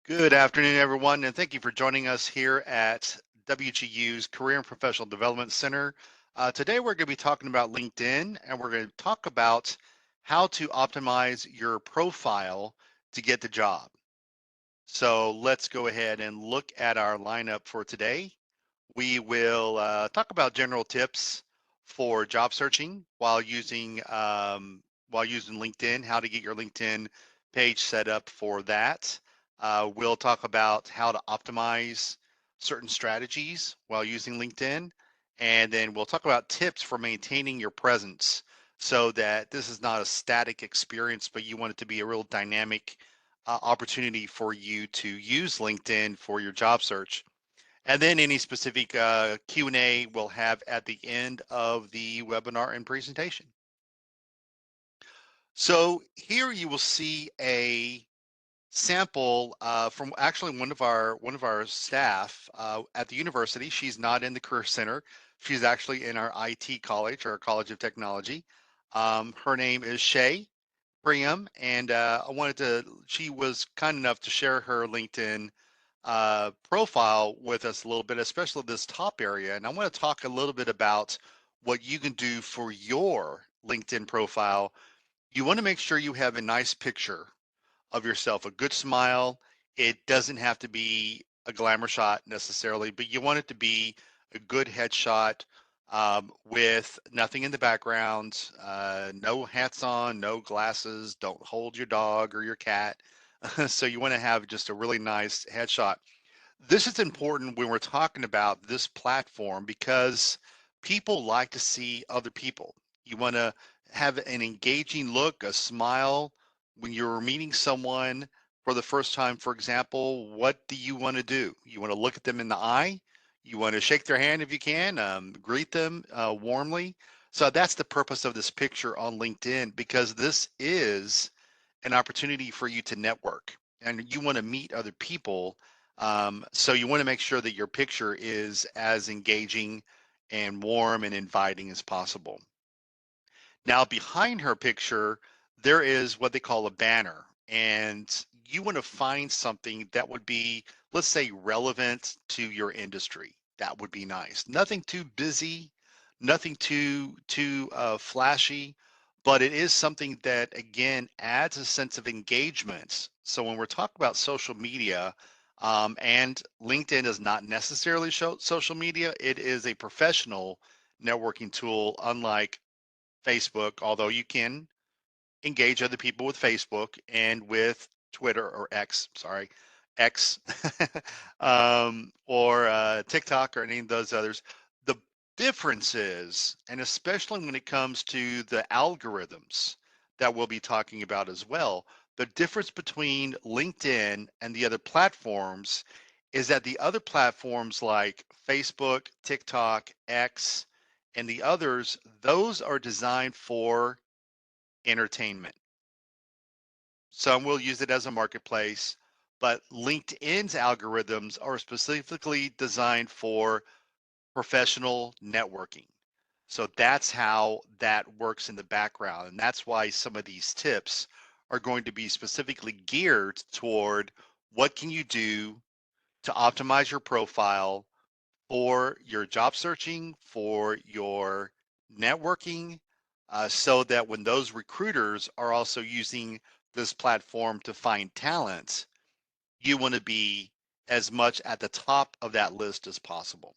Good afternoon, everyone, and thank you for joining us here at WGU's Career and Professional Development Center. Today, we're going to be talking about LinkedIn, and we're going to talk about how to optimize your profile to get the job. So let's go ahead and look at our lineup for today. We will talk about general tips for job searching while using LinkedIn, how to get your LinkedIn page set up for that. We'll talk about how to optimize certain strategies while using LinkedIn, and then we'll talk about tips for maintaining your presence so that this is not a static experience, but you want it to be a real dynamic opportunity for you to use LinkedIn for your job search. And then any specific Q&A we'll have at the end of the webinar and presentation. So here you will see a sample from actually one of our staff at the university. She's not in the Career Center. She's actually in our IT college, or College of Technology. Her name is Shay Priam, and she was kind enough to share her LinkedIn profile with us a little bit, especially this top area. And I want to talk a little bit about what you can do for your LinkedIn profile. You want to make sure you have a nice picture of yourself, a good smile. It doesn't have to be a glamour shot necessarily, but you want it to be a good headshot with nothing in the background, no hats on, no glasses, don't hold your dog or your cat. So you want to have just a really nice headshot. This is important when we're talking about this platform because people like to see other people. You want to have an engaging look, a smile when you're meeting someone for the first time. For example, what do you want to do? You want to look at them in the eye. You want to shake their hand if you can, greet them warmly. So that's the purpose of this picture on LinkedIn, because this is an opportunity for you to network and you want to meet other people. So you want to make sure that your picture is as engaging and warm and inviting as possible. Now, behind her picture, there is what they call a banner, and you want to find something that would be, let's say, relevant to your industry. That would be nice. Nothing too busy, nothing too flashy, but it is something that again adds a sense of engagement. So when we're talking about social media, and LinkedIn is not necessarily social media, it is a professional networking tool, unlike Facebook, although you can engage other people with Facebook and with Twitter, or X, sorry, X, or TikTok, or any of those others. The difference is, and especially when it comes to the algorithms that we'll be talking about as well, the difference between LinkedIn and the other platforms is that the other platforms like Facebook, TikTok, X, and the others, those are designed for entertainment. Some will use it as a marketplace, but LinkedIn's algorithms are specifically designed for professional networking. So that's how that works in the background. And that's why some of these tips are going to be specifically geared toward what can you do to optimize your profile for your job searching, for your networking, so that when those recruiters are also using this platform to find talent, you want to be as much at the top of that list as possible.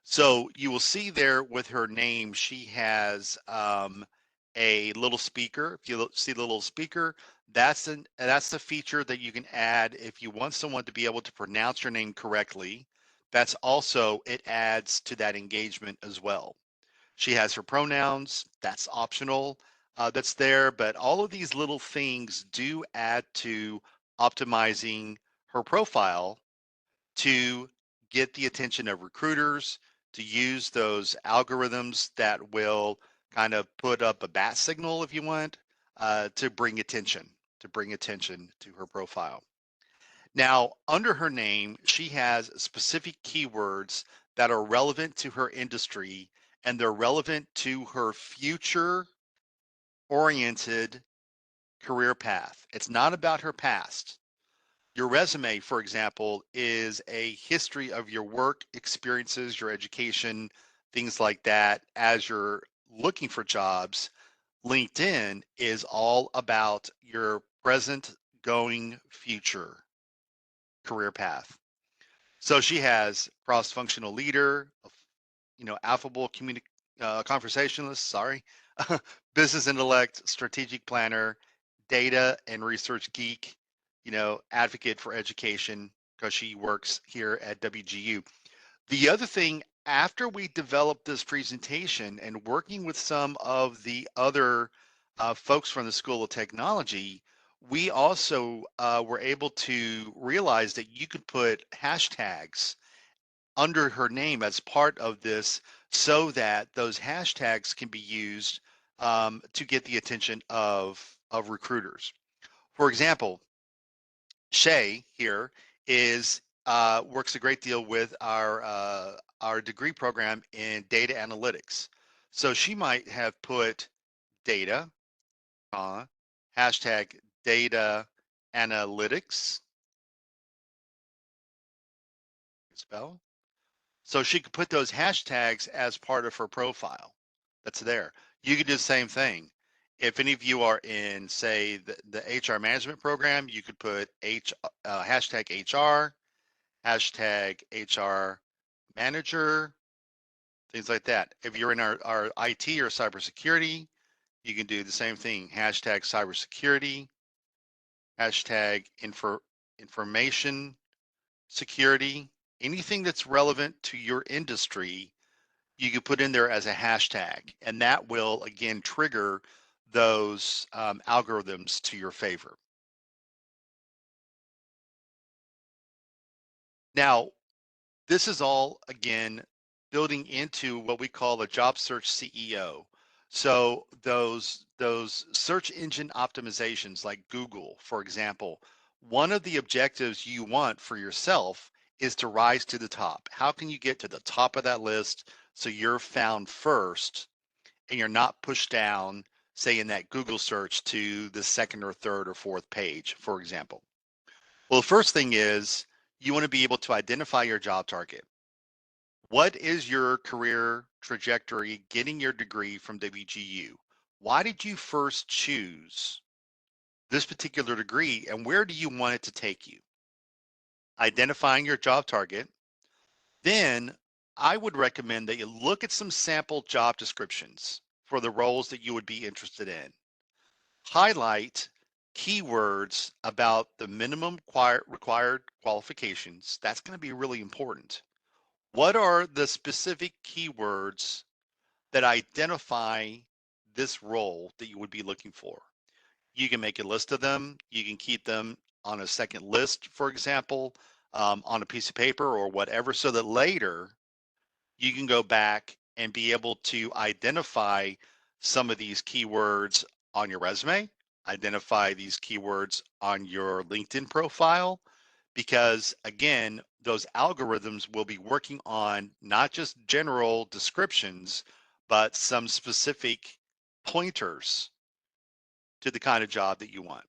So you will see there with her name, she has a little speaker. If you see the little speaker, that's the feature that you can add if you want someone to be able to pronounce your name correctly. That's also, it adds to that engagement as well. She has her pronouns, that's optional, that's there, but all of these little things do add to optimizing her profile to get the attention of recruiters, to use those algorithms that will kind of put up a bat signal, if you want, to bring attention to her profile. Now, under her name, she has specific keywords that are relevant to her industry, and they're relevant to her future oriented career path. It's not about her past. Your resume, for example, is a history of your work experiences, your education, things like that. As you're looking for jobs, LinkedIn is all about your present, going, future career path. So she has cross-functional leader, affable conversationalist, sorry, business intellect, strategic planner, data and research geek, advocate for education because she works here at WGU. The other thing, after we developed this presentation and working with some of the other folks from the School of Technology, we also were able to realize that you could put hashtags under her name as part of this so that those hashtags can be used to get the attention of recruiters. For example, Shay here is works a great deal with our degree program in data analytics. So she might have put data, hashtag data analytics, spell. So she could put those hashtags as part of her profile. That's there. You could do the same thing. If any of you are in, say, the HR management program, you could put hashtag HR, hashtag HR manager, things like that. If you're in our IT or cybersecurity, you can do the same thing. Hashtag cybersecurity, hashtag information security, anything that's relevant to your industry, you can put in there as a hashtag, and that will again trigger those algorithms to your favor. Now, this is all again building into what we call a job search CEO. So those search engine optimizations like Google, for example, one of the objectives you want for yourself is to rise to the top. How can you get to the top of that list so you're found first and you're not pushed down, say in that Google search to the second or third or fourth page, for example? Well, the first thing is you want to be able to identify your job target. What is your career trajectory getting your degree from WGU? Why did you first choose this particular degree and where do you want it to take you? Identifying your job target. Then I would recommend that you look at some sample job descriptions for the roles that you would be interested in. Highlight keywords about the minimum required qualifications. That's going to be really important. What are the specific keywords that identify this role that you would be looking for? You can make a list of them. You can keep them on a second list, for example, on a piece of paper or whatever, so that later you can go back and be able to identify some of these keywords on your resume, identify these keywords on your LinkedIn profile, because again, those algorithms will be working on not just general descriptions, but some specific pointers to the kind of job that you want.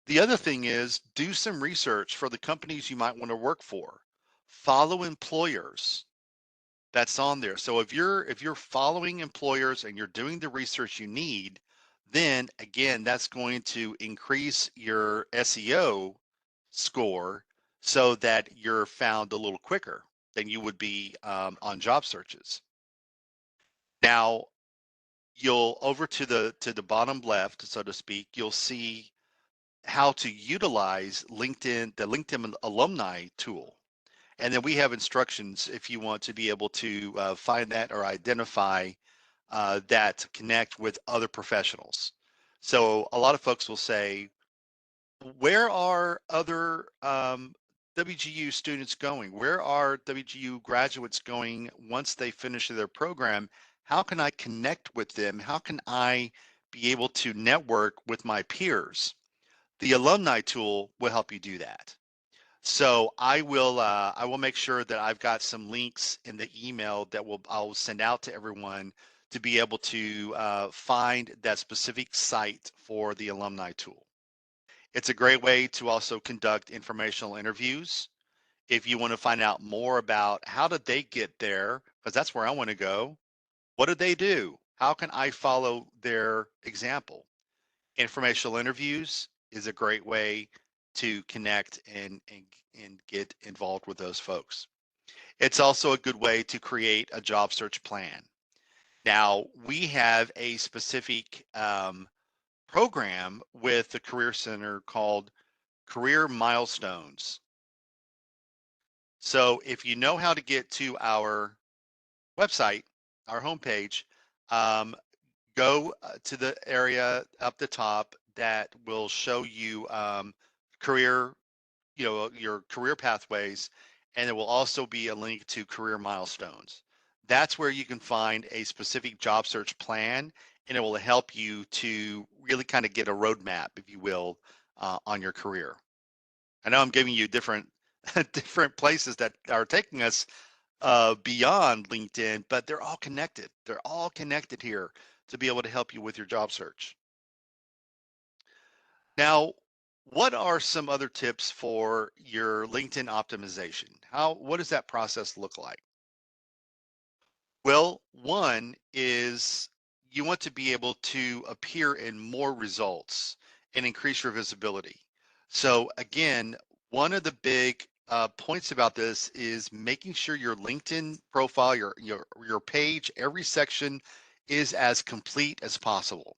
The other thing is do some research for the companies you might want to work for. Follow employers that's on there. So if you're following employers and you're doing the research you need, then again, that's going to increase your SEO score so that you're found a little quicker than you would be on job searches. Now, you'll over to the bottom left, so to speak, you'll see how to utilize LinkedIn, the LinkedIn alumni tool. And then we have instructions if you want to be able to find that or identify that to connect with other professionals. So a lot of folks will say, where are other WGU students going? Where are WGU graduates going once they finish their program? How can I connect with them? How can I be able to network with my peers? The alumni tool will help you do that. So I will make sure that I've got some links in the email that I'll send out to everyone to be able to find that specific site for the alumni tool. It's a great way to also conduct informational interviews. If you want to find out more about how did they get there, because that's where I want to go. What did they do? How can I follow their example? Informational interviews is a great way to connect and get involved with those folks. It's also a good way to create a job search plan. Now, we have a specific program with the Career Center called Career Milestones. So if you know how to get to our website, our homepage, um, go to the area up the top that will show you career, your career pathways, and there will also be a link to career milestones. That's where you can find a specific job search plan, and it will help you to really kind of get a roadmap, if you will, on your career. I know I'm giving you different different places that are taking us beyond LinkedIn, but they're all connected. They're all connected here to be able to help you with your job search. Now, what are some other tips for your LinkedIn optimization? What does that process look like? Well, one is you want to be able to appear in more results and increase your visibility. So again, one of the big points about this is making sure your LinkedIn profile, your page, every section is as complete as possible.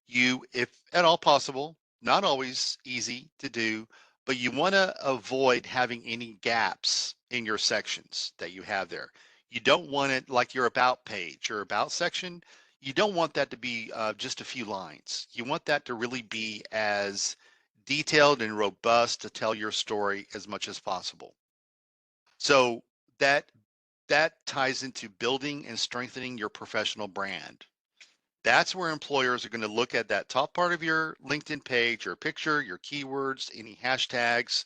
You, if at all possible, not always easy to do, but you want to avoid having any gaps in your sections that you have there. You don't want it like your about page, your about section. You don't want that to be just a few lines. You want that to really be as detailed and robust to tell your story as much as possible. So that that ties into building and strengthening your professional brand. That's where employers are going to look at that top part of your LinkedIn page, your picture, your keywords, any hashtags.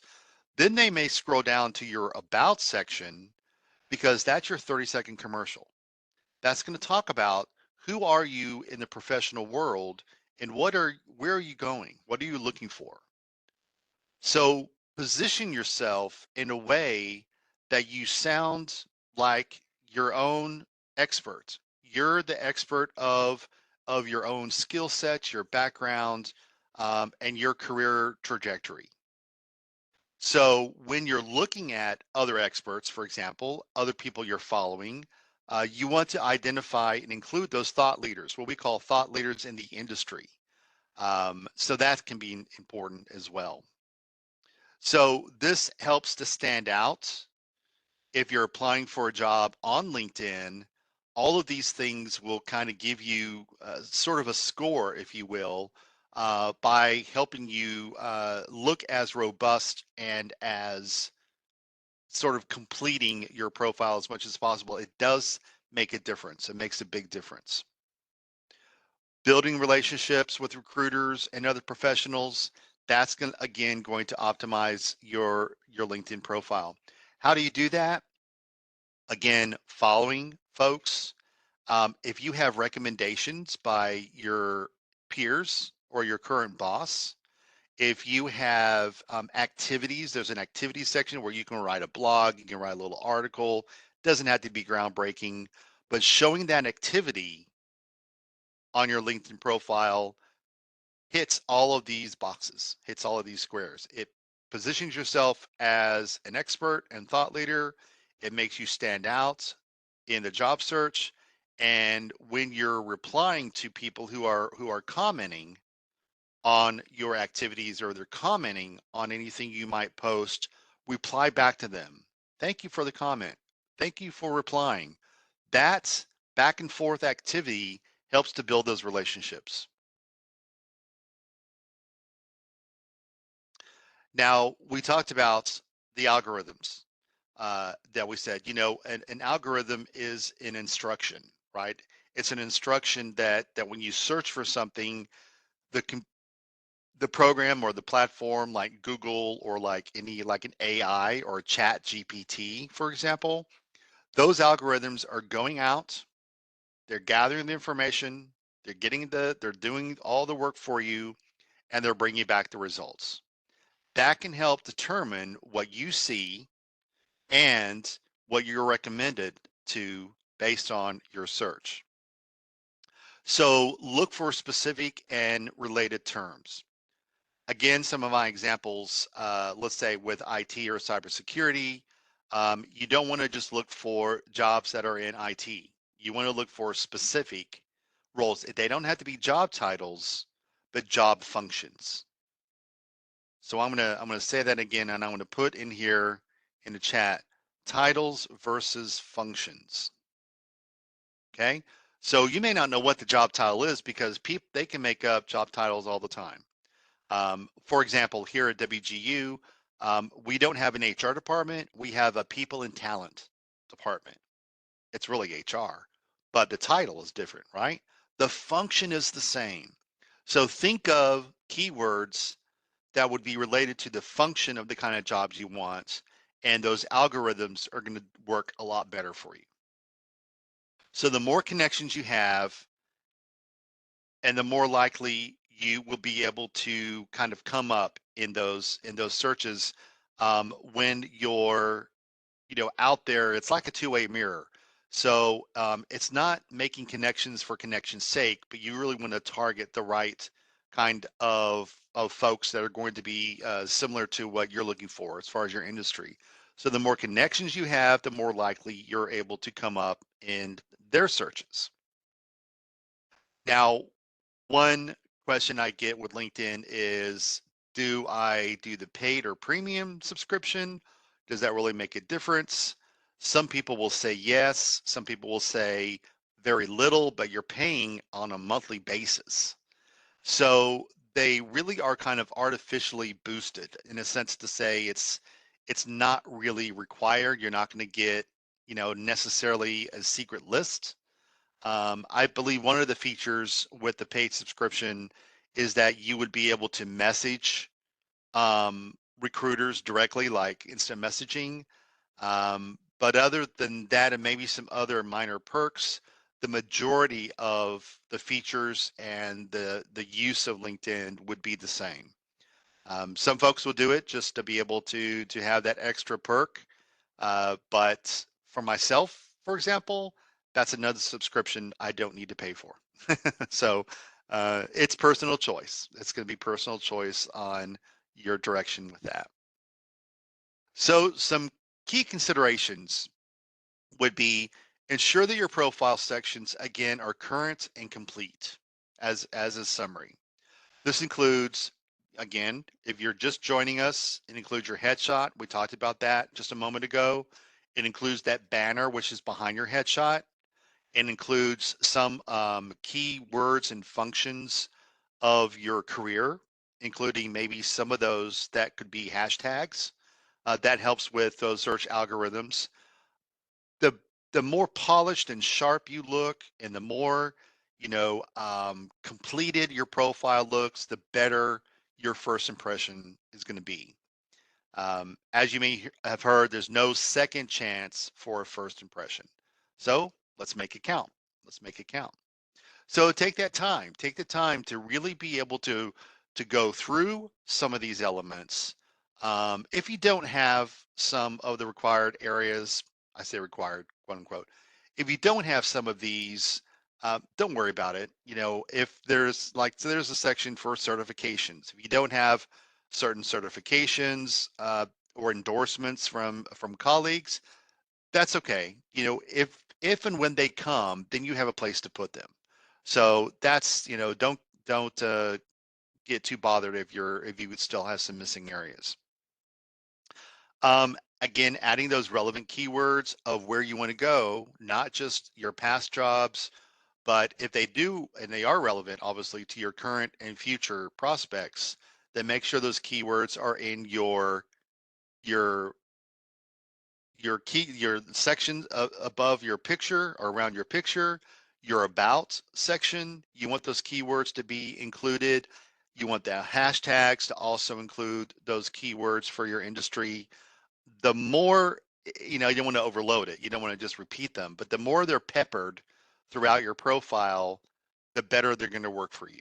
Then they may scroll down to your about section because that's your 30-second commercial. That's going to talk about who are you in the professional world and where are you going? What are you looking for? So position yourself in a way that you sound like your own expert. You're the expert of your own skill sets, your background, and your career trajectory. So when you're looking at other experts, for example, other people you're following, you want to identify and include those thought leaders, what we call thought leaders in the industry. So that can be important as well. So this helps to stand out. If you're applying for a job on LinkedIn, all of these things will kind of give you sort of a score, if you will, by helping you look as robust and as sort of completing your profile as much as possible. It does make a difference. It makes a big difference. Building relationships with recruiters and other professionals, that's going to optimize your LinkedIn profile. How do you do that? Again, following folks. If you have recommendations by your peers or your current boss, if you have activities, there's an activities section where you can write a blog, you can write a little article. Doesn't have to be groundbreaking, but showing that activity on your LinkedIn profile hits all of these boxes, hits all of these squares. It positions yourself as an expert and thought leader. It makes you stand out in the job search. And when you're replying to people who are commenting on your activities or they're commenting on anything you might post, reply back to them. Thank you for the comment. Thank you for replying. That back and forth activity helps to build those relationships. Now, we talked about the algorithms that we said, an algorithm is an instruction, right? It's an instruction that when you search for something, the the program or the platform like Google or like an AI or Chat GPT, for example, those algorithms are going out, they're gathering the information, they're doing all the work for you, and they'll bring you back the results. That can help determine what you see and what you're recommended to based on your search. So look for specific and related terms. Again, some of my examples, let's say with IT or cybersecurity, you don't want to just look for jobs that are in IT. You want to look for specific roles. They don't have to be job titles, but job functions. So I'm gonna say that again, and I'm gonna put in here in the chat titles versus functions. Okay, so you may not know what the job title is because people they can make up job titles all the time. For example, here at WGU, we don't have an HR department. We have a people and talent department. It's really HR, but the title is different, right? The function is the same. So think of keywords that would be related to the function of the kind of jobs you want, and those algorithms are going to work a lot better for you. So the more connections you have, and the more likely you will be able to kind of come up in those searches when you're out there. It's like a two-way mirror. So it's not making connections for connection's sake, but you really want to target the right kind of folks that are going to be similar to what you're looking for as far as your industry. So the more connections you have, the more likely you're able to come up in their searches. Now, one question I get with LinkedIn is, do I do the paid or premium subscription? Does that really make a difference? Some people will say yes. Some people will say very little, but you're paying on a monthly basis. So they really are kind of artificially boosted in a sense to say it's not really required. You're not going to get, necessarily a secret list. I believe one of the features with the paid subscription is that you would be able to message recruiters directly, like instant messaging. But other than that, and maybe some other minor perks, the majority of the features and the use of LinkedIn would be the same. Some folks will do it just to be able to have that extra perk. But for myself, for example, that's another subscription I don't need to pay for. So it's personal choice. It's going to be personal choice on your direction with that. So some key considerations would be ensure that your profile sections again are current and complete as a summary. This includes, again, if you're just joining us, it includes your headshot. We talked about that just a moment ago. It includes that banner, which is behind your headshot. It includes some key words and functions of your career, including maybe some of those that could be hashtags. That helps with those search algorithms. The the more polished and sharp you look, and the more completed your profile looks, the better your first impression is going to be. As you may have heard, there's no second chance for a first impression. So let's make it count. Let's make it count. So take that time. Take the time to really be able to go through some of these elements. If you don't have some of the required areas, I say required, quote unquote. If you don't have some of these, don't worry about it. If there's so there's a section for certifications. If you don't have certain certifications or endorsements from colleagues, that's okay. If and when they come, then you have a place to put them. So that's, don't get too bothered if you would still have some missing areas. Again, adding those relevant keywords of where you want to go, not just your past jobs, but if they do and they are relevant, obviously, to your current and future prospects, then make sure those keywords are in your your section above your picture or around your picture, your about section. You want those keywords to be included. You want the hashtags to also include those keywords for your industry. The more, you don't want to overload it. You don't want to just repeat them, but the more they're peppered throughout your profile, the better they're going to work for you.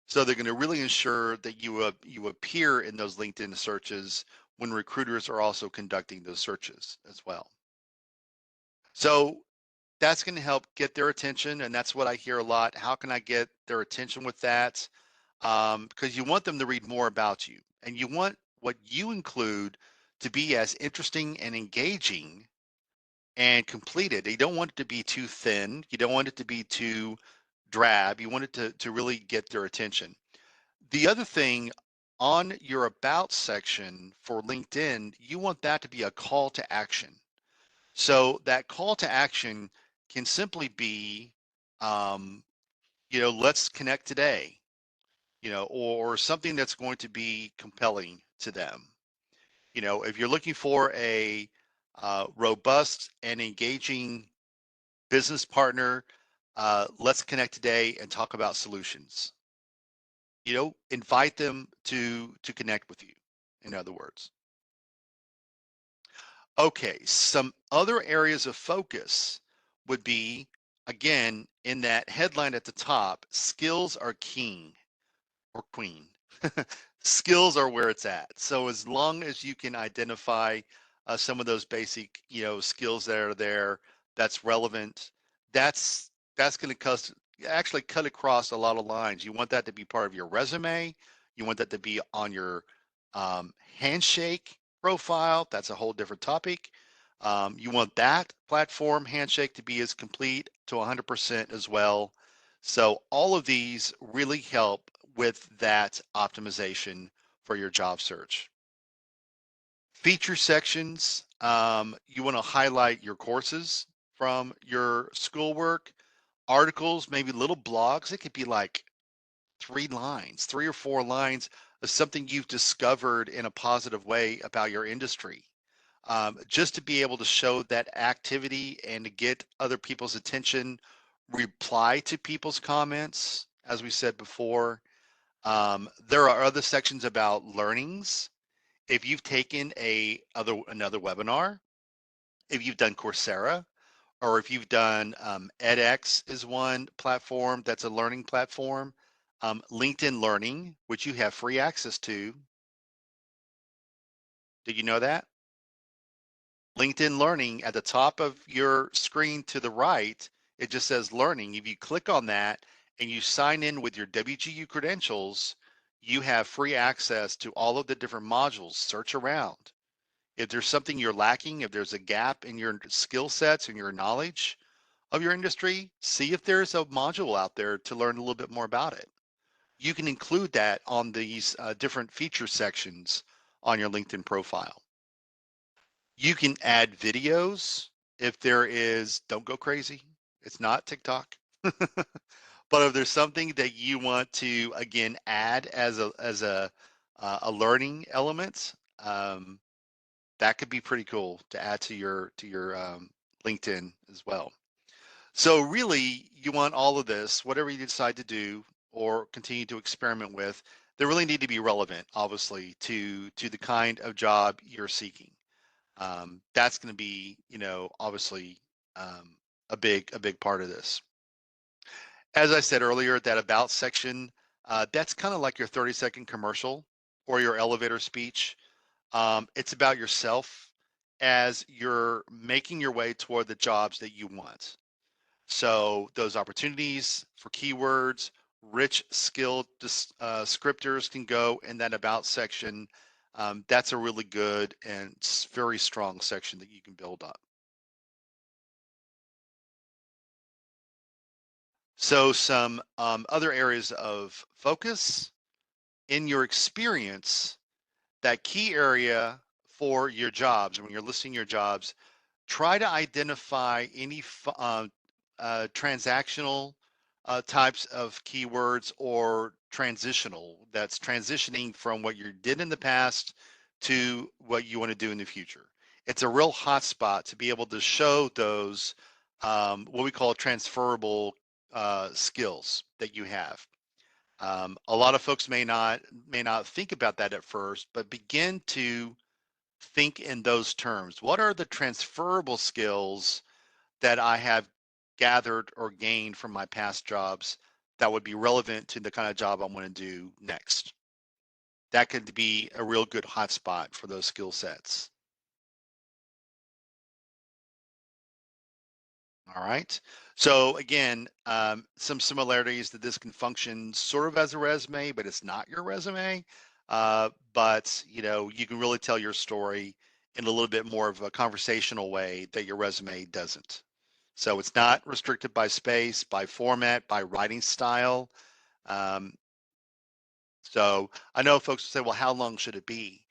So they're going to really ensure that you appear in those LinkedIn searches when recruiters are also conducting those searches as well. So that's going to help get their attention, and that's what I hear a lot. How can I get their attention with that? Because you want them to read more about you, and you want what you include to be as interesting and engaging and completed. You don't want it to be too thin. You don't want it to be too drab. You want it to really get their attention. The other thing on your about section for LinkedIn, you want that to be a call to action. So that call to action can simply be, um, let's connect today, or something that's going to be compelling to them. If you're looking for a robust and engaging business partner, let's connect today and talk about solutions. Invite them to connect with you, in other words. Okay, some other areas of focus would be, again, in that headline at the top, skills are king or queen. Skills are where it's at. So as long as you can identify some of those basic, skills that are there, that's relevant. That's going to actually cut across a lot of lines. You want that to be part of your resume. You want that to be on your handshake profile. That's a whole different topic. You want that platform handshake to be as complete to 100% as well. So all of these really help with that optimization for your job search. Feature sections, you want to highlight your courses from your schoolwork, articles, maybe little blogs. It could be like 3 lines, 3 or 4 lines of something you've discovered in a positive way about your industry. Just to be able to show that activity and to get other people's attention, reply to people's comments, as we said before. There are other sections about learnings. If you've taken another webinar, if you've done Coursera, or if you've done edX is one platform that's a learning platform. LinkedIn Learning, which you have free access to. Did you know that? LinkedIn Learning at the top of your screen to the right, it just says learning. If you click on that and you sign in with your WGU credentials, you have free access to all of the different modules. Search around. If there's something you're lacking, if there's a gap in your skill sets and your knowledge of your industry, see if there's a module out there to learn a little bit more about it. You can include that on these different feature sections on your LinkedIn profile. You can add videos if there is, don't go crazy. It's not TikTok. But if there's something that you want to, again, add as a learning element, that could be pretty cool to add to your LinkedIn as well. So really, you want all of this, whatever you decide to do or continue to experiment with, they really need to be relevant, obviously, to the kind of job you're seeking. That's going to be, obviously, um, a big part of this. As I said earlier, that about section, that's kind of like your 30-second commercial or your elevator speech. It's about yourself as you're making your way toward the jobs that you want. So those opportunities for keywords, rich skill descriptors can go in that about section. That's a really good and very strong section that you can build up. So some other areas of focus in your experience, that key area for your jobs, when you're listing your jobs, try to identify any transactional types of keywords or transitional that's transitioning from what you did in the past to what you want to do in the future. It's a real hot spot to be able to show those what we call transferable skills that you have. A lot of folks may not think about that at first, but begin to think in those terms. What are the transferable skills that I have gathered or gained from my past jobs that would be relevant to the kind of job I want to do next. That could be a real good hotspot for those skill sets. All right. So again, some similarities that this can function sort of as a resume, but it's not your resume. But you can really tell your story in a little bit more of a conversational way that your resume doesn't. So it's not restricted by space, by format, by writing style. Um, so I know folks will say, well, how long should it be?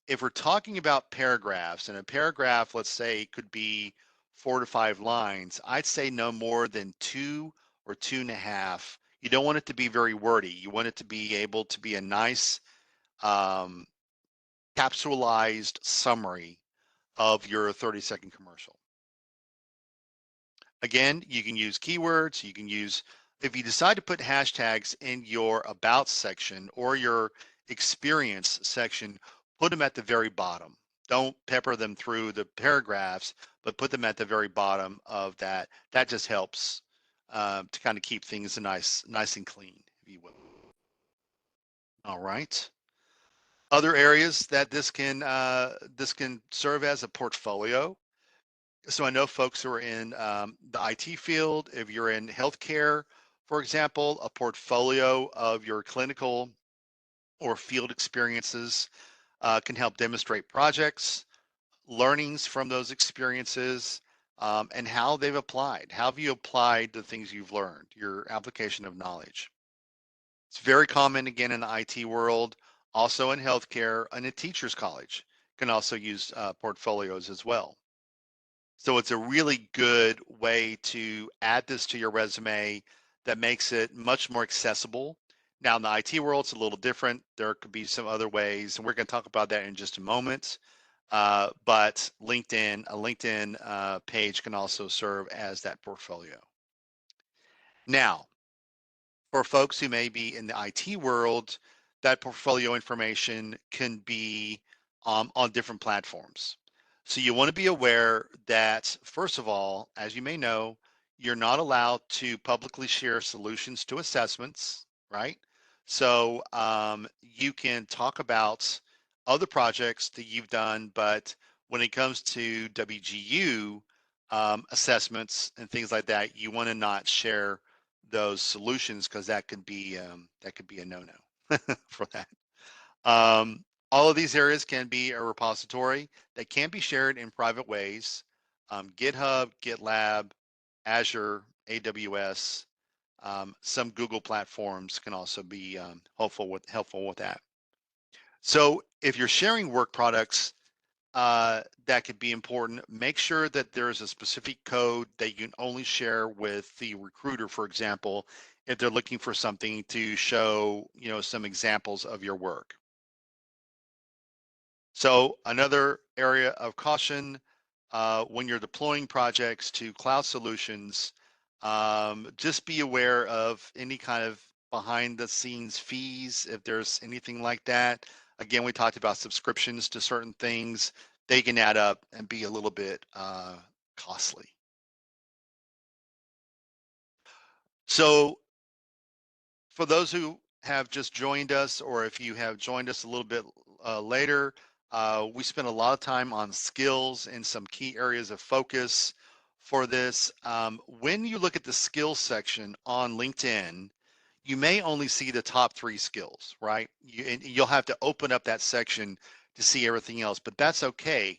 If we're talking about paragraphs, and a paragraph, let's say, could be 4 to 5 lines, I'd say no more than 2 or 2.5. You don't want it to be very wordy. You want it to be able to be a nice um, capsulized summary of your 30-second commercial. Again, you can use keywords. You can use, if you decide to put hashtags in your about section or your experience section, put them at the very bottom. Don't pepper them through the paragraphs, but put them at the very bottom of that. That just helps to kind of keep things nice and clean, if you will. All right. Other areas that this can serve as a portfolio. So I know folks who are in the IT field, if you're in healthcare, for example, a portfolio of your clinical or field experiences can help demonstrate projects, learnings from those experiences, and how they've applied. How have you applied the things you've learned, your application of knowledge? It's very common again in the IT world, also in healthcare, and in teachers college can also use portfolios as well. So it's a really good way to add this to your resume that makes it much more accessible. Now in the IT world, it's a little different. There could be some other ways, and we're going to talk about that in just a moment. But a LinkedIn page can also serve as that portfolio. Now, for folks who may be in the IT world, that portfolio information can be on different platforms. So you want to be aware that, first of all, as you may know, you're not allowed to publicly share solutions to assessments, right? So you can talk about other projects that you've done, but when it comes to WGU assessments and things like that, you want to not share those solutions because that could be a no-no for that. All of these areas can be a repository that can be shared in private ways. GitHub, GitLab, Azure, AWS, some Google platforms can also be helpful with that. So if you're sharing work products, that could be important. Make sure that there's a specific code that you can only share with the recruiter, for example, if they're looking for something to show, some examples of your work. So another area of caution when you're deploying projects to cloud solutions, just be aware of any kind of behind the scenes fees, if there's anything like that. Again, we talked about subscriptions to certain things. They can add up and be a little bit costly. So for those who have just joined us, or if you have joined us a little bit later, we spent a lot of time on skills and some key areas of focus for this. When you look at the skills section on LinkedIn, you may only see the top 3 skills, right? You'll have to open up that section to see everything else, but that's okay.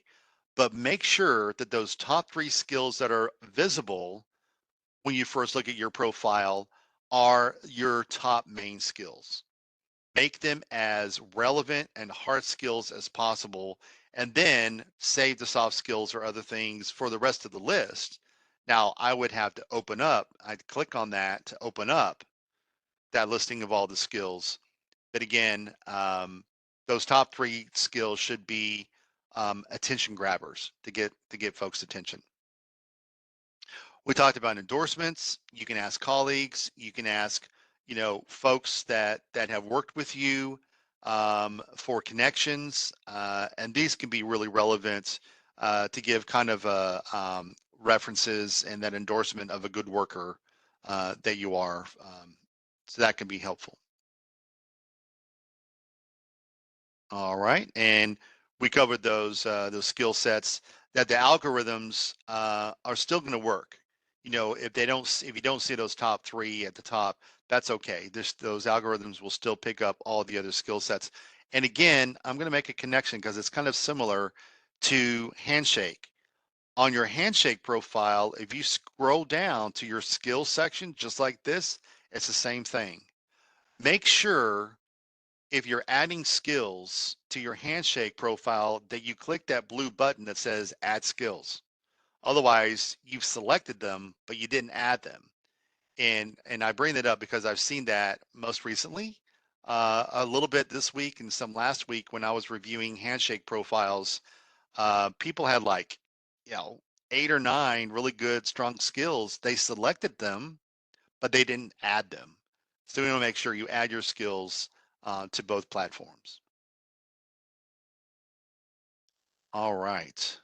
But make sure that those top 3 skills that are visible when you first look at your profile are your top main skills. Make them as relevant and hard skills as possible, and then save the soft skills or other things for the rest of the list. Now, I would have to I'd click on that to open up that listing of all the skills. But again, those top 3 skills should be attention grabbers to get folks' attention. We talked about endorsements. You can ask colleagues. You can ask, folks that have worked with you for connections, and these can be really relevant to give kind of references and that endorsement of a good worker that you are. So that can be helpful. All right, and we covered those skill sets that the algorithms are still going to work. You know, if you don't see those top three at the top, that's okay. Those algorithms will still pick up all the other skill sets. And again, I'm going to make a connection because it's kind of similar to Handshake. On your Handshake profile, if you scroll down to your skills section, just like this, it's the same thing. Make sure if you're adding skills to your Handshake profile that you click that blue button that says add skills. Otherwise, you've selected them, but you didn't add them. And I bring that up because I've seen that most recently, a little bit this week and some last week when I was reviewing Handshake profiles. People had like, you know, 8 or 9 really good, strong skills. They selected them, but they didn't add them. So we want to make sure you add your skills to both platforms. All right.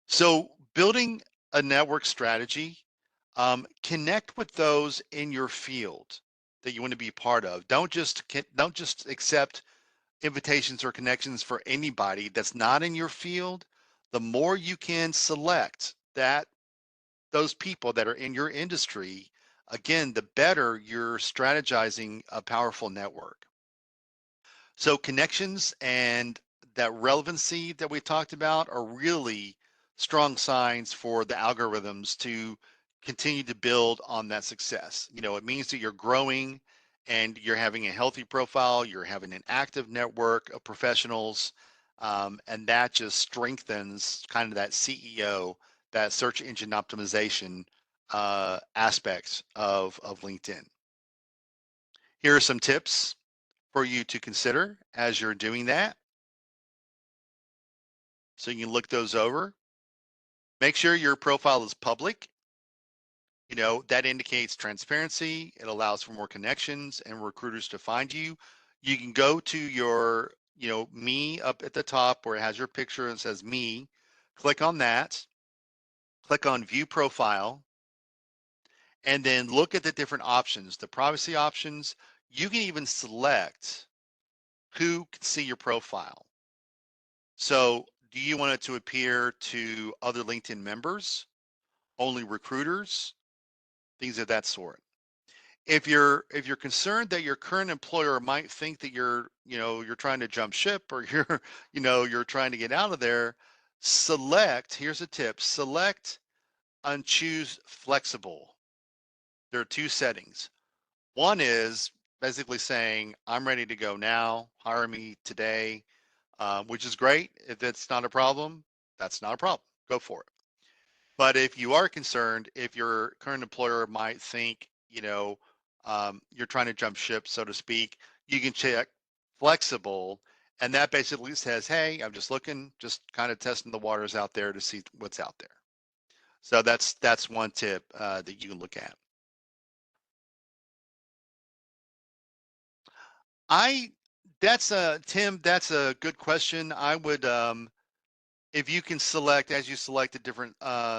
So building a network strategy, connect with those in your field that you want to be part of. Don't just accept invitations or connections for anybody that's not in your field. The more you can select those people that are in your industry, again, the better you're strategizing a powerful network. So connections and that relevancy that we talked about are really strong signs for the algorithms to continue to build on that success. You know, it means that you're growing and you're having a healthy profile, you're having an active network of professionals, and that just strengthens kind of that CEO, that search engine optimization aspects of LinkedIn. Here are some tips for you to consider as you're doing that. So you can look those over. Make sure your profile is public. You know, that indicates transparency. It allows for more connections and recruiters to find you. You can go to your, you know, me up at the top where it has your picture and says me. Click on that. Click on view profile and then look at the different options, the privacy options. You can even select who can see your profile. So do you want it to appear to other LinkedIn members, only recruiters, things of that sort? If you're concerned that your current employer might think that you're trying to jump ship or you're trying to get out of there, here's a tip, select and choose flexible. There are two settings. One is basically saying, I'm ready to go now, hire me today, which is great. If it's not a problem, that's not a problem. Go for it. But if you are concerned, if your current employer might think, you're trying to jump ship, so to speak, you can check flexible. And that basically says, hey, I'm just looking, just kind of testing the waters out there to see what's out there. So that's one tip that you can look at. I Tim, that's a good question. I would if you can select as you select the different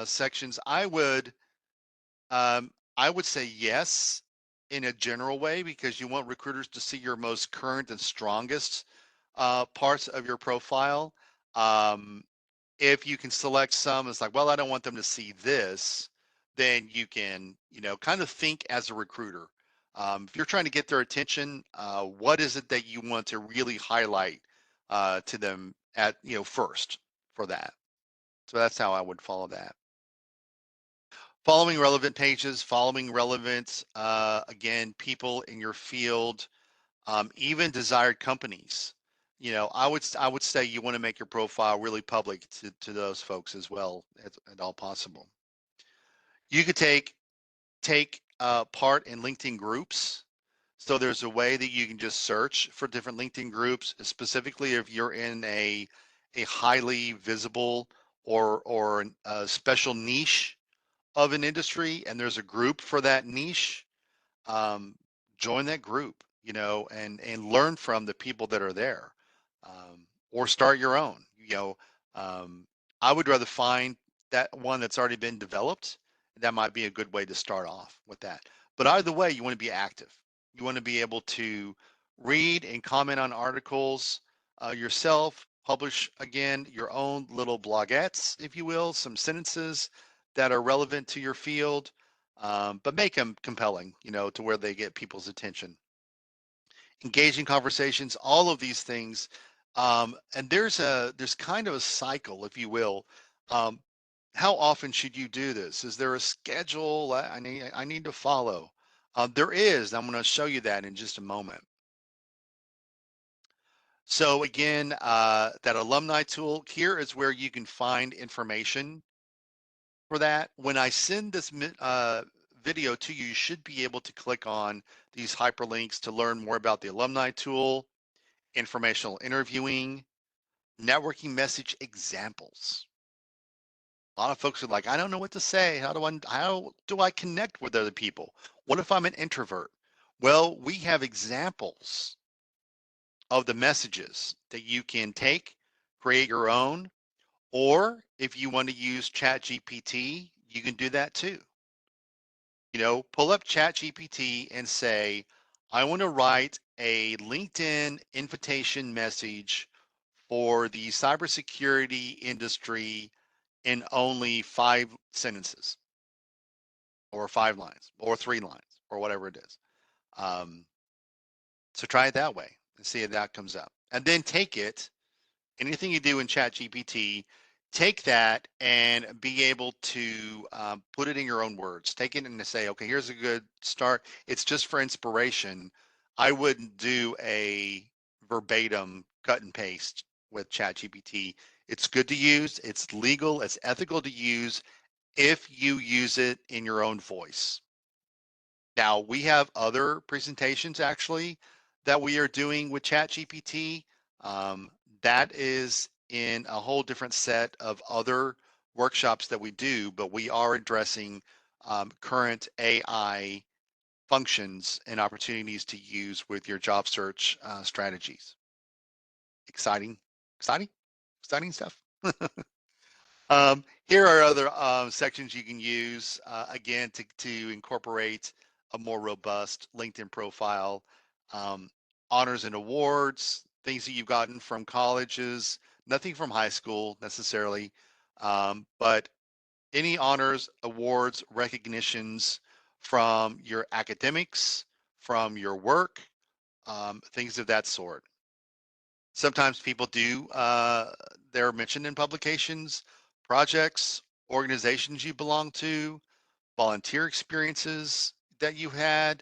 sections, I would say yes in a general way because you want recruiters to see your most current and strongest parts of your profile. Um, if you can select some, it's like, well, I don't want them to see this, then you can, kind of think as a recruiter. If you're trying to get their attention, what is it that you want to really highlight to them at, first for that? So that's how I would follow that. Following relevant pages, following relevant, again, people in your field, even desired companies. I would say you want to make your profile really public to those folks as well at all possible. You could take part in LinkedIn groups. So there's a way that you can just search for different LinkedIn groups, specifically if you're in a highly visible or a special niche of an industry and there's a group for that niche, um, join that group, and learn from the people that are there, or start your own. Um, I would rather find that one that's already been developed That might be a good way to start off with that. But either way, you want to be active. You want to be able to read and comment on articles yourself, publish again your own little blogettes, if you will, some sentences that are relevant to your field, but make them compelling, to where they get people's attention. Engaging conversations, all of these things. And there's kind of a cycle, if you will. Um, how often should you do this? Is there a schedule I need to follow? There is. I'm going to show you that in just a moment. So again, that alumni tool here is where you can find information for that. When I send this video to you, you should be able to click on these hyperlinks to learn more about the alumni tool, informational interviewing, networking message examples. A lot of folks are like, I don't know what to say. How do I connect with other people? What if I'm an introvert? Well, we have examples of the messages that you can take, create your own, or if you want to use ChatGPT, you can do that too. Pull up ChatGPT and say, I want to write a LinkedIn invitation message for the cybersecurity industry in only 5 sentences or 5 lines or 3 lines or whatever it is. Um, so try it that way and see if that comes up. And then take it, anything you do in ChatGPT, take that and be able to put it in your own words. Take it and to say, okay, here's a good start. It's just for inspiration. I wouldn't do a verbatim cut and paste with ChatGPT. It's good to use. It's legal. It's ethical to use if you use it in your own voice. Now, we have other presentations actually that we are doing with ChatGPT. Um, that is in a whole different set of other workshops that we do, but we are addressing current AI functions and opportunities to use with your job search strategies. Exciting, exciting, exciting stuff. Here are other sections you can use, again, to incorporate a more robust LinkedIn profile. Um, honors and awards, things that you've gotten from colleges, nothing from high school necessarily, but any honors, awards, recognitions from your academics, from your work, things of that sort. Sometimes people do, they're mentioned in publications, projects, organizations you belong to, volunteer experiences that you had.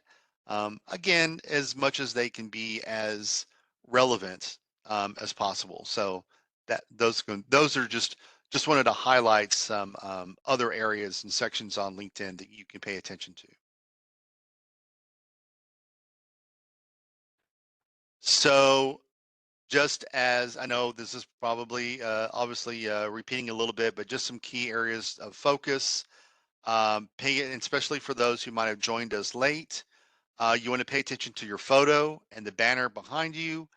Again, as much as they can be as relevant as possible. So those are just wanted to highlight some other areas and sections on LinkedIn that you can pay attention to. So just as I know this is probably obviously repeating a little bit, but just some key areas of focus. Especially for those who might have joined us late, you want to pay attention to your photo and the banner behind you.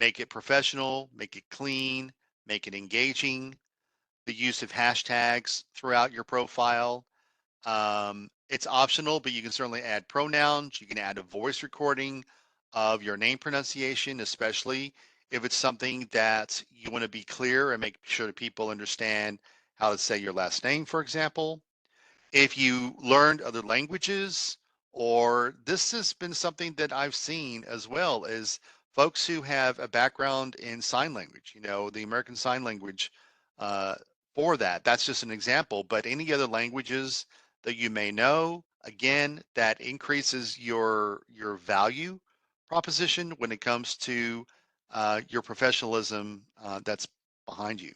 Make it professional, make it clean, make it engaging. The use of hashtags throughout your profile. It's optional, but you can certainly add pronouns. You can add a voice recording of your name pronunciation, especially if it's something that you want to be clear and make sure that people understand how to say your last name, for example. If you learned other languages, or this has been something that I've seen as well, is folks who have a background in sign language, the American Sign Language uh, for that. That's just an example, but any other languages that you may know, again, that increases your value proposition when it comes to your professionalism that's behind you.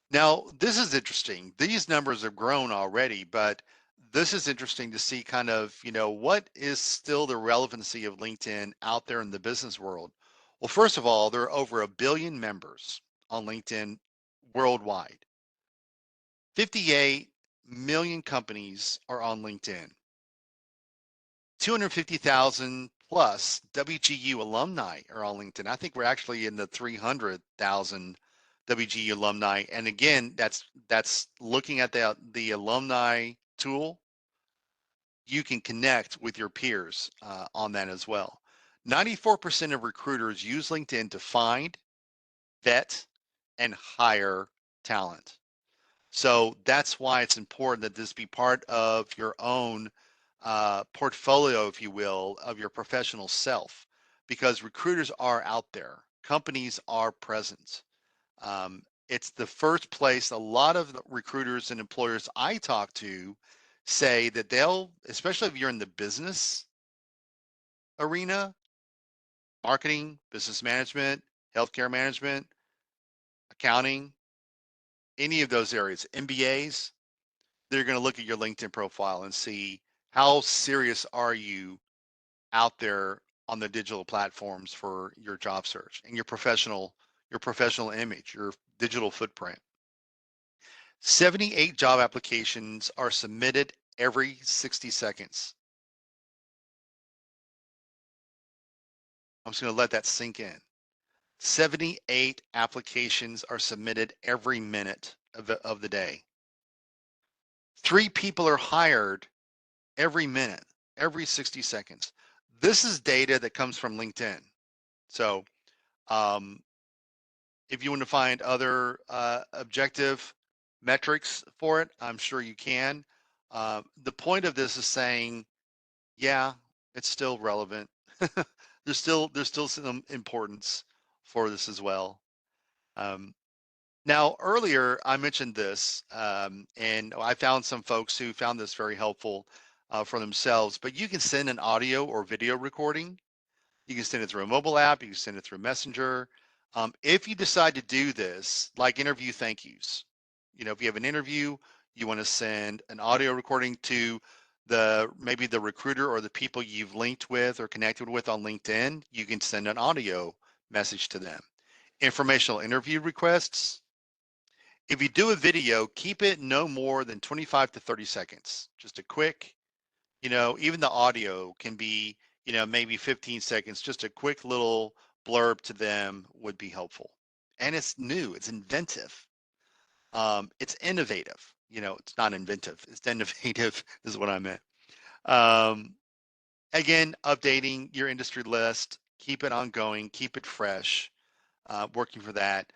Now, this is interesting. These numbers have grown already, but this is interesting to see kind of, what is still the relevancy of LinkedIn out there in the business world. Well, first of all, there are over 1 billion members on LinkedIn worldwide. 58 million companies are on LinkedIn. 250,000 plus WGU alumni are on LinkedIn. I think we're actually in the 300,000 WG alumni. And again, that's looking at the alumni tool. You can connect with your peers on that as well. 94% of recruiters use LinkedIn to find, vet, and hire talent. So that's why it's important that this be part of your own portfolio, if you will, of your professional self, because recruiters are out there, companies are present. It's the first place a lot of recruiters and employers I talk to say that they'll, especially if you're in the business arena, marketing, business management, healthcare management, accounting, any of those areas, MBAs, they're going to look at your LinkedIn profile and see how serious are you out there on the digital platforms for your job search and your professional image, your digital footprint. 78 job applications are submitted every 60 seconds. I'm just going to let that sink in. 78 applications are submitted every minute of the day. 3 people are hired every minute, every 60 seconds. This is data that comes from LinkedIn. So um, if you want to find other objective metrics for it, I'm sure you can. The point of this is saying, yeah, it's still relevant. there's still some importance for this as well. Um, Now, earlier I mentioned this, and I found some folks who found this very helpful for themselves, but you can send an audio or video recording. You can send it through a mobile app, you can send it through Messenger. If you decide to do this, like interview thank yous, if you have an interview, you want to send an audio recording to maybe the recruiter or the people you've linked with or connected with on LinkedIn, you can send an audio message to them. Informational interview requests, if you do a video, keep it no more than 25 to 30 seconds. Just a quick, even the audio can be, maybe 15 seconds. Just a quick little blurb to them would be helpful. And it's new, it's inventive, it's innovative. It's not inventive, it's innovative is what I meant. Um, Again, updating your industry list, keep it ongoing, keep it fresh, working for that.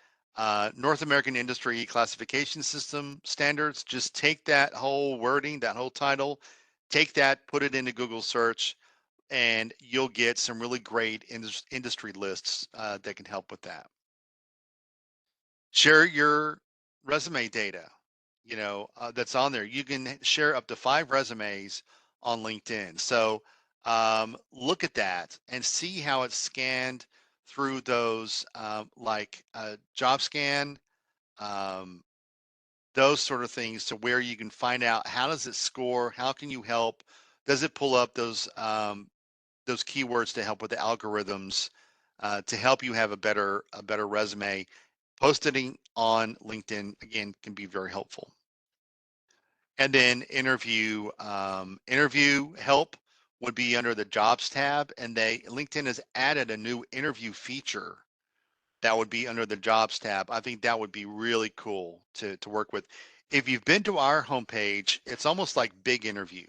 North American Industry Classification System standards, just take that whole wording, that whole title, take that, put it into Google search, and you'll get some really great industry lists that can help with that. Share your resume data, that's on there. You can share up to 5 resumes on LinkedIn. So look at that and see how it's scanned through those like JobScan, um, those sort of things, to where you can find out how does it score, how can you help, does it pull up those keywords to help with the algorithms to help you have a better resume. Posting on LinkedIn again can be very helpful. And then interview help would be under the jobs tab, and LinkedIn has added a new interview feature that would be under the jobs tab. I think that would be really cool to work with. If you've been to our homepage, it's almost like Big Interview.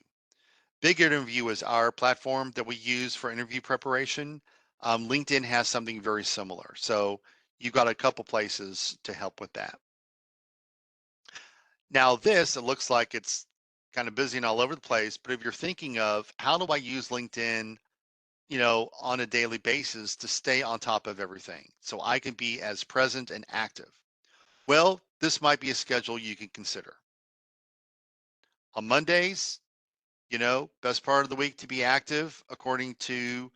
Big Interview is our platform that we use for interview preparation. LinkedIn has something very similar. So you've got a couple places to help with that. Now it looks like it's kind of busy and all over the place, but if you're thinking of how do I use LinkedIn, on a daily basis to stay on top of everything so I can be as present and active, well, this might be a schedule you can consider. On Mondays, best part of the week to be active, according to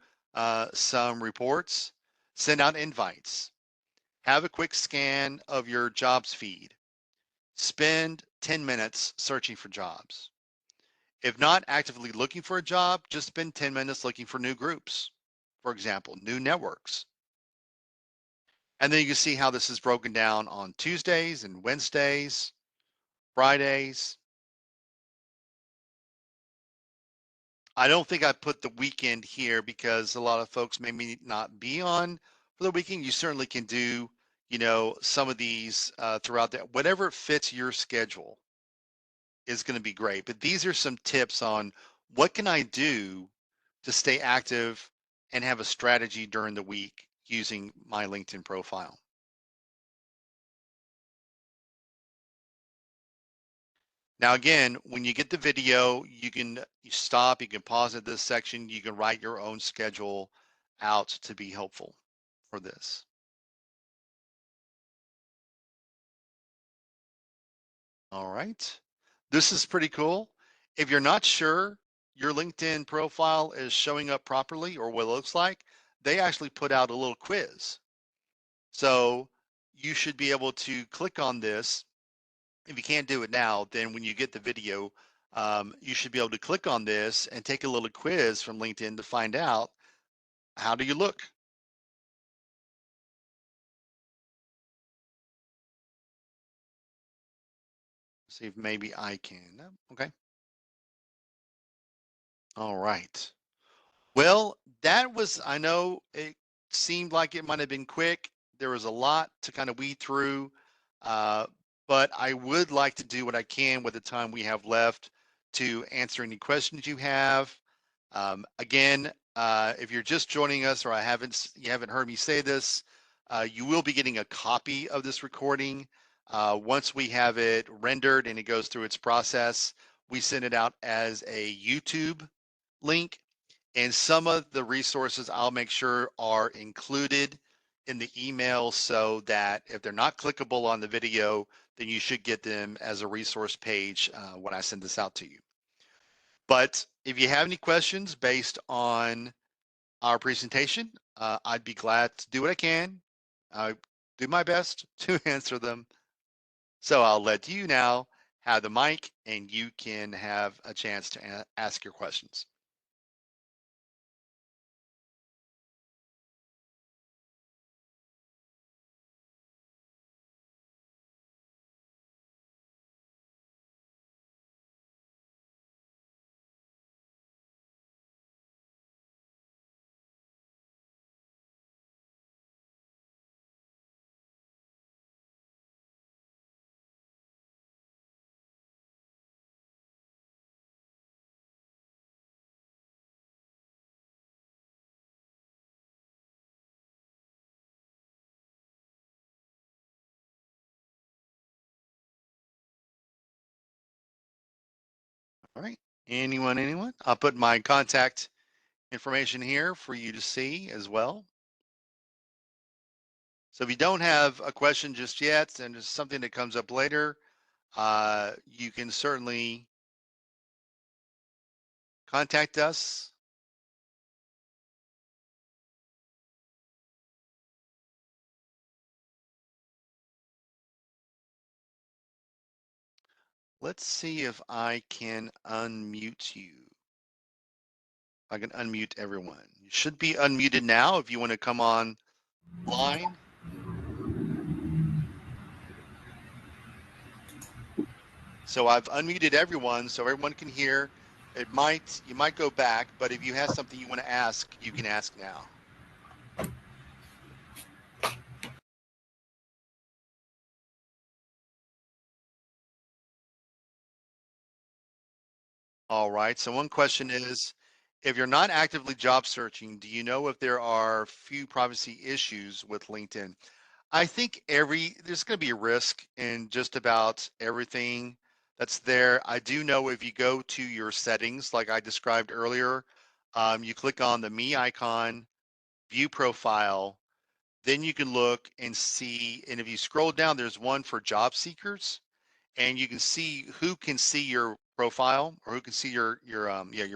some reports, send out invites, have a quick scan of your jobs feed, spend 10 minutes searching for jobs. If not actively looking for a job, just spend 10 minutes looking for new groups, for example, new networks. And then you can see how this is broken down on Tuesdays and Wednesdays, Fridays. I don't think I put the weekend here because a lot of folks may not be on for the weekend. You certainly can do, some of these throughout that, whatever fits your schedule is going to be great. But these are some tips on what can I do to stay active and have a strategy during the week using my LinkedIn profile. Now, again, when you get the video, you stop, you can pause at this section, you can write your own schedule out to be helpful for this. All right. This is pretty cool. If you're not sure your LinkedIn profile is showing up properly or what it looks like, they actually put out a little quiz. So you should be able to click on this. If you can't do it now, then when you get the video, you should be able to click on this and take a little quiz from LinkedIn to find out, how do you look? See if maybe I can. No? Okay. All right. Well, that was, I know it seemed like it might have been quick. There was a lot to kind of weed through, uh, but I would like to do what I can with the time we have left to answer any questions you have. Again, if you're just joining us or you haven't heard me say this, you will be getting a copy of this recording. Once we have it rendered and it goes through its process, we send it out as a YouTube link, and some of the resources I'll make sure are included in the email so that if they're not clickable on the video, then you should get them as a resource page when I send this out to you. But if you have any questions based on our presentation, I'd be glad to do what I can. Do my best to answer them. So I'll let you now have the mic and you can have a chance to ask your questions. All right. Anyone? I'll put my contact information here for you to see as well. So if you don't have a question just yet and it's something that comes up later, you can certainly contact us. Let's see if I can unmute you. I can unmute everyone. You should be unmuted now if you want to come on line. So I've unmuted everyone so everyone can hear. You might go back, but if you have something you want to ask, you can ask now. All right. So one question is, if you're not actively job searching, do you know if there are few privacy issues with LinkedIn? I think there's going to be a risk in just about everything that's there. I do know if you go to your settings, like I described earlier, you click on the me icon, view profile, then you can look and see. And if you scroll down, there's one for job seekers, and you can see who can see your profile or who can see your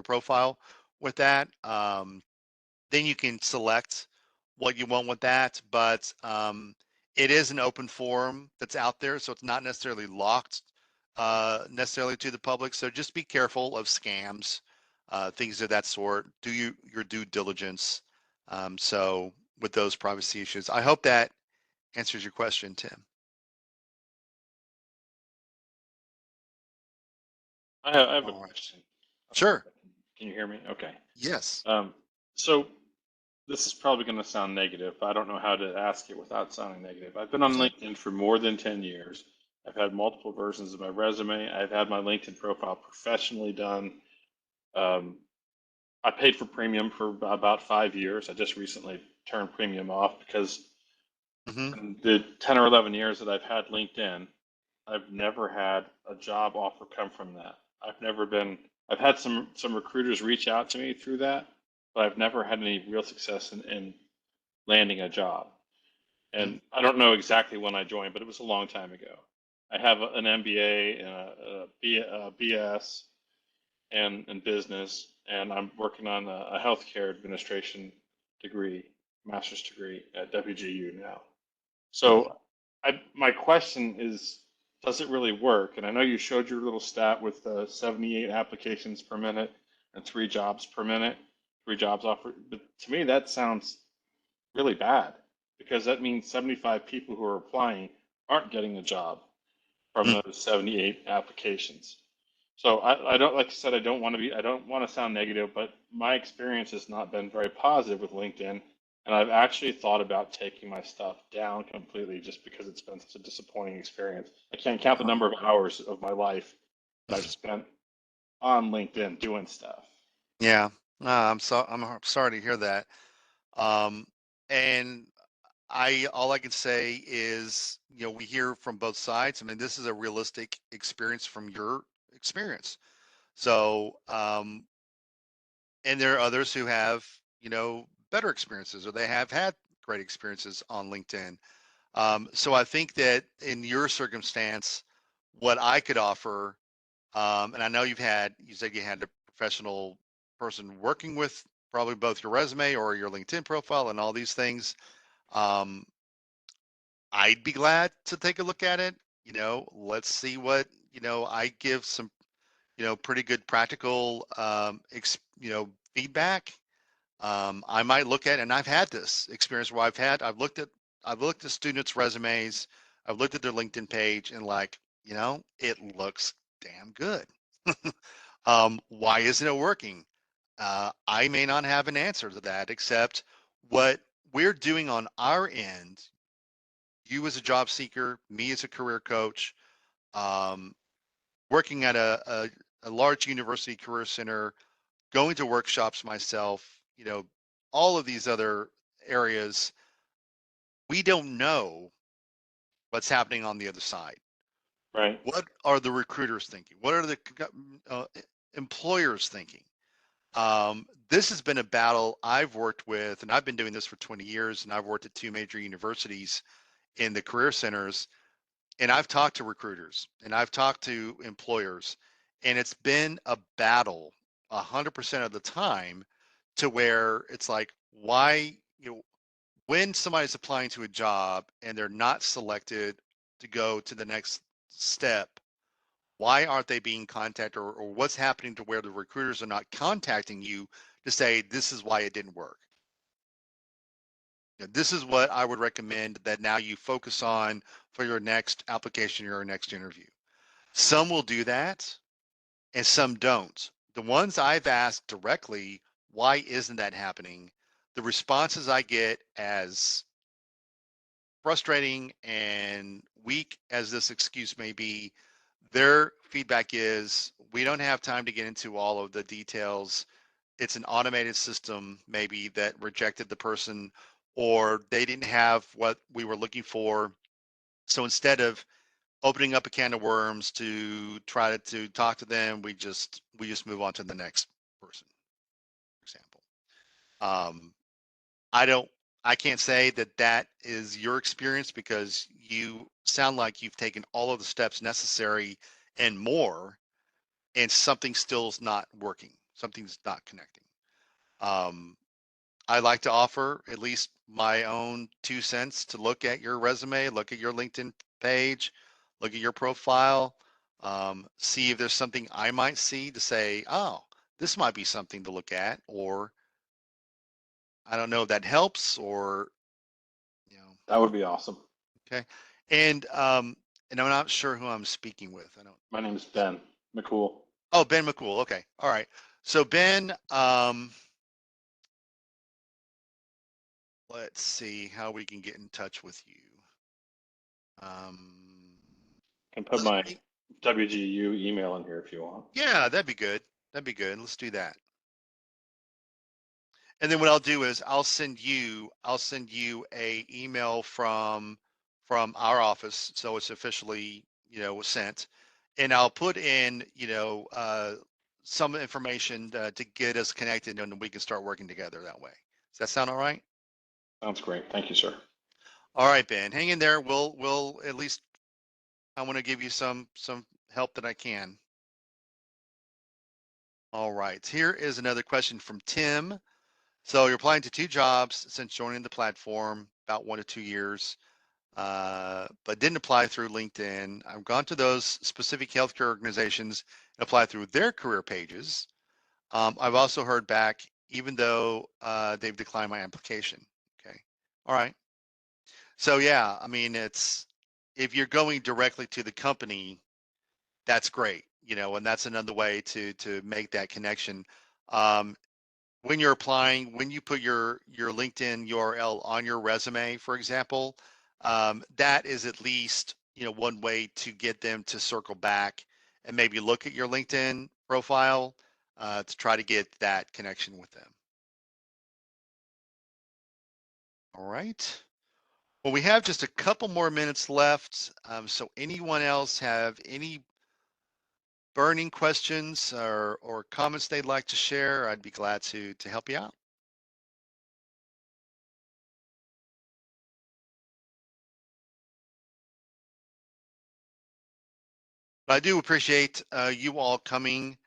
profile with that. Then you can select what you want with that, but it is an open forum that's out there, so it's not necessarily locked necessarily to the public. So just be careful of scams, things of that sort. Do your due diligence. So with those privacy issues, I hope that answers your question, Tim. I have a All right. question. Sure. Can you hear me? Okay. Yes. So this is probably going to sound negative. I don't know how to ask it without sounding negative. I've been on Okay. LinkedIn for more than 10 years. I've had multiple versions of my resume. I've had my LinkedIn profile professionally done. Um, I paid for premium for about 5 years. I just recently turned premium off because Hmm. in the 10 or 11 years that I've had LinkedIn, I've never had a job offer come from that. I've had some recruiters reach out to me through that, but I've never had any real success in landing a job. Hmm. And I don't know exactly when I joined, but it was a long time ago. I have an MBA and a BS and in business, and I'm working on a healthcare administration degree, master's degree at WGU now. Hmm. So my question is, does it really work? And I know you showed your little stat with 78 applications per minute and 3 jobs per minute, 3 jobs offered. But to me, that sounds really bad because that means 75 people who are applying aren't getting a job from Hmm. those 78 applications. So I don't, like I said, I don't want to sound negative, but my experience has not been very positive with LinkedIn. And I've actually thought about taking my stuff down completely just because it's been such a disappointing experience. I can't count the number of hours of my life that I've spent on LinkedIn doing stuff. Yeah. I'm sorry to hear that. Um, and all I can say is, we hear from both sides. I mean, this is a realistic experience from your experience. So, and there are others who have, better experiences, or they have had great experiences on LinkedIn. So I think that in your circumstance, what I could offer, and I know you said you had a professional person working with probably both your resume or your LinkedIn profile and all these things. Um, I'd be glad to take a look at it. Let's see what, I give some, pretty good practical, feedback. I might look at, and I've had this experience where I've looked at students' resumes, I've looked at their LinkedIn page, and like, it looks damn good. Why isn't it working? I may not have an answer to that, except what we're doing on our end, you as a job seeker, me as a career coach, um, working at a large university career center, going to workshops myself, all of these other areas, we don't know what's happening on the other side. Right. What are the recruiters thinking? What are the employers thinking? This has been a battle I've worked with, and I've been doing this for 20 years, and I've worked at 2 major universities in the career centers, and I've talked to recruiters and I've talked to employers, and it's been a battle 100% of the time, to where it's like, why, when somebody's applying to a job and they're not selected to go to the next step, why aren't they being contacted, or what's happening to where the recruiters are not contacting you to say, this is why it didn't work? This is what I would recommend that now you focus on for your next application or your next interview. Some will do that and some don't. The ones I've asked directly, why isn't that happening? The responses I get, as frustrating and weak as this excuse may be, their feedback is, we don't have time to get into all of the details. It's an automated system maybe that rejected the person, or they didn't have what we were looking for. So instead of opening up a can of worms to try to talk to them, we just move on to the next person, for example. Um, I don't, I can't say that that is your experience, because you sound like you've taken all of the steps necessary and more, and something still is not working. Something's not connecting. Um, I like to offer at least my own 2 cents to look at your resume, look at your LinkedIn page, look at your profile, see if there's something I might see to say, oh, this might be something to look at, or I don't know if that helps, or, you know, That would be awesome. okay. And I'm not sure who I'm speaking with. I don't. My name is Ben McCool. Oh, Ben McCool. Okay. All right. So Ben, let's see how we can get in touch with you. I can put my WGU email in here if you want. Yeah, that'd be good. That'd be good. Let's do that. And then what I'll do is I'll send you a email from our office, so it's officially sent, and I'll put in some information to get us connected, and then we can start working together that way. Does that sound all right? Sounds great. Thank you, sir. All right, Ben, hang in there. We'll at least, I want to give you some help that I can. All right, here is another question from Tim. So you're applying to 2 jobs since joining the platform, about 1 to 2 years, but didn't apply through LinkedIn. I've gone to those specific healthcare organizations and applied through their career pages. I've also heard back, even though they've declined my application. Okay. All right. So yeah, I mean, if you're going directly to the company, that's great, and that's another way to make that connection. Um, when you're applying, when you put your LinkedIn URL on your resume, for example, that is at least one way to get them to circle back and maybe look at your LinkedIn profile to try to get that connection with them. All right. Well, we have just a couple more minutes left. So anyone else have any burning questions or comments they'd like to share? I'd be glad to help you out. But I do appreciate you all coming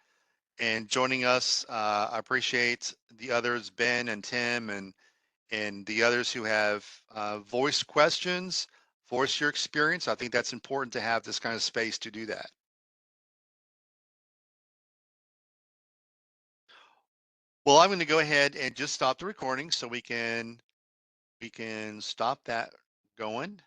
and joining us. I appreciate the others, Ben and Tim, and the others who have voiced questions, voice your experience. I think that's important to have this kind of space to do that. Well, I'm going to go ahead and just stop the recording so we can stop that going.